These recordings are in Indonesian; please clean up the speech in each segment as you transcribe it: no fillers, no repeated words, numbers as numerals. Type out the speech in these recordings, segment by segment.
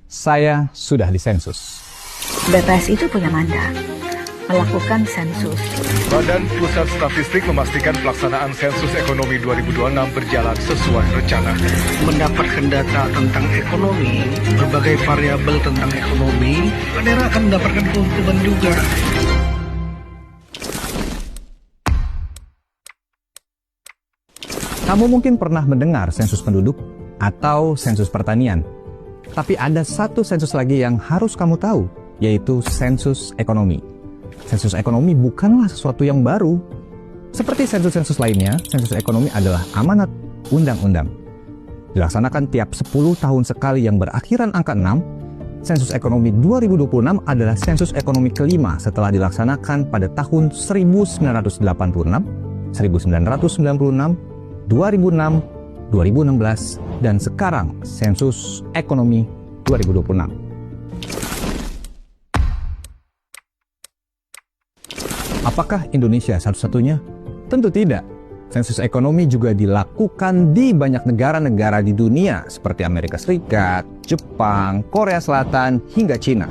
Saya sudah disensus. BPS itu punya mandat melakukan sensus. Badan Pusat Statistik memastikan pelaksanaan sensus ekonomi 2026 berjalan sesuai rencana. Mendapatkan data tentang ekonomi, berbagai variabel tentang ekonomi, daerah akan mendapatkan keuntungan juga. Kamu mungkin pernah mendengar sensus penduduk atau sensus pertanian. Tapi ada satu sensus lagi yang harus kamu tahu, yaitu sensus ekonomi. Sensus ekonomi bukanlah sesuatu yang baru. Seperti sensus-sensus lainnya, sensus ekonomi adalah amanat undang-undang. Dilaksanakan tiap 10 tahun sekali yang berakhiran angka 6, sensus ekonomi 2026 adalah sensus ekonomi kelima setelah dilaksanakan pada tahun 1986, 1996, 2006, 2016, dan sekarang sensus ekonomi 2026. Apakah Indonesia satu-satunya? Tentu tidak. Sensus ekonomi juga dilakukan di banyak negara-negara di dunia seperti Amerika Serikat, Jepang, Korea Selatan, hingga Cina.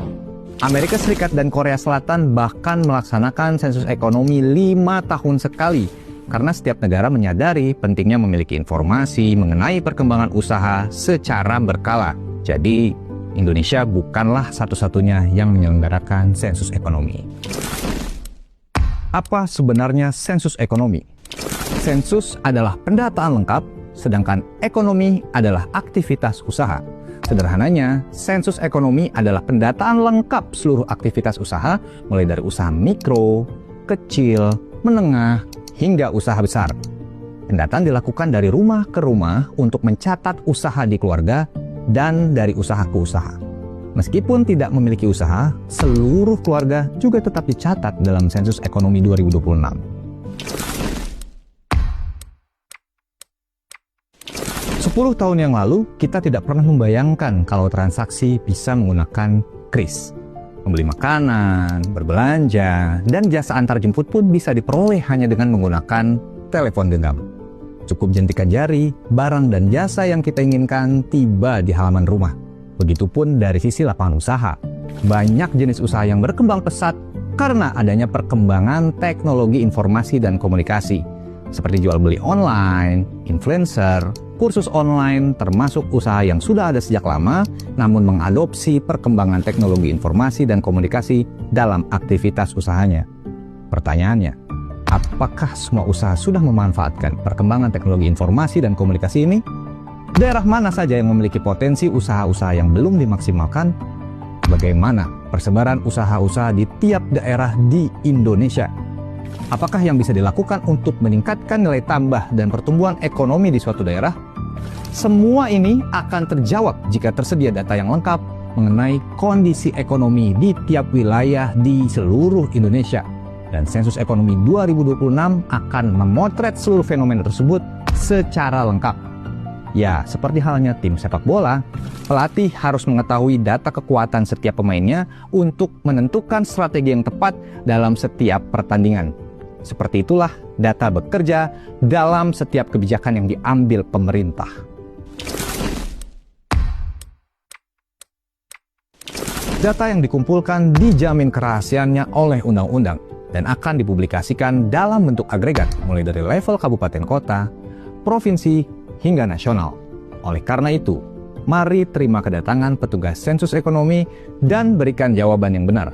Amerika Serikat dan Korea Selatan bahkan melaksanakan sensus ekonomi 5 tahun sekali karena setiap negara menyadari pentingnya memiliki informasi mengenai perkembangan usaha secara berkala. Jadi, Indonesia bukanlah satu-satunya yang menyelenggarakan sensus ekonomi. Apa sebenarnya sensus ekonomi? Sensus adalah pendataan lengkap, sedangkan ekonomi adalah aktivitas usaha. Sederhananya, sensus ekonomi adalah pendataan lengkap seluruh aktivitas usaha, mulai dari usaha mikro, kecil, menengah, hingga usaha besar. Pendataan dilakukan dari rumah ke rumah untuk mencatat usaha di keluarga dan dari usaha ke usaha. Meskipun tidak memiliki usaha, seluruh keluarga juga tetap dicatat dalam sensus ekonomi 2026. Sepuluh tahun yang lalu, kita tidak pernah membayangkan kalau transaksi bisa menggunakan kris. Membeli makanan, berbelanja, dan jasa antar jemput pun bisa diperoleh hanya dengan menggunakan telepon genggam. Cukup jentikan jari, barang dan jasa yang kita inginkan tiba di halaman rumah. Begitupun dari sisi lapangan usaha. Banyak jenis usaha yang berkembang pesat karena adanya perkembangan teknologi informasi dan komunikasi. Seperti jual beli online, influencer, kursus online, termasuk usaha yang sudah ada sejak lama, namun mengadopsi perkembangan teknologi informasi dan komunikasi dalam aktivitas usahanya. Pertanyaannya, apakah semua usaha sudah memanfaatkan perkembangan teknologi informasi dan komunikasi ini? Daerah mana saja yang memiliki potensi usaha-usaha yang belum dimaksimalkan? Bagaimana persebaran usaha-usaha di tiap daerah di Indonesia? Apakah yang bisa dilakukan untuk meningkatkan nilai tambah dan pertumbuhan ekonomi di suatu daerah? Semua ini akan terjawab jika tersedia data yang lengkap mengenai kondisi ekonomi di tiap wilayah di seluruh Indonesia. Dan sensus ekonomi 2026 akan memotret seluruh fenomena tersebut secara lengkap. Ya, seperti halnya tim sepak bola, pelatih harus mengetahui data kekuatan setiap pemainnya untuk menentukan strategi yang tepat dalam setiap pertandingan. Seperti itulah data bekerja dalam setiap kebijakan yang diambil pemerintah. Data yang dikumpulkan dijamin kerahasiaannya oleh undang-undang dan akan dipublikasikan dalam bentuk agregat mulai dari level kabupaten kota, provinsi, hingga nasional. Oleh karena itu, mari terima kedatangan petugas sensus ekonomi dan berikan jawaban yang benar.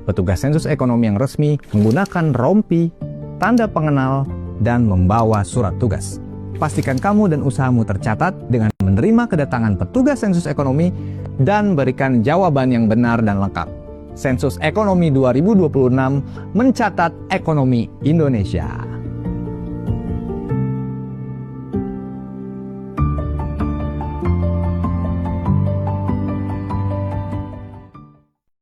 Petugas sensus ekonomi yang resmi menggunakan rompi, tanda pengenal, dan membawa surat tugas. Pastikan kamu dan usahamu tercatat dengan menerima kedatangan petugas sensus ekonomi dan berikan jawaban yang benar dan lengkap. Sensus Ekonomi 2026 mencatat ekonomi Indonesia.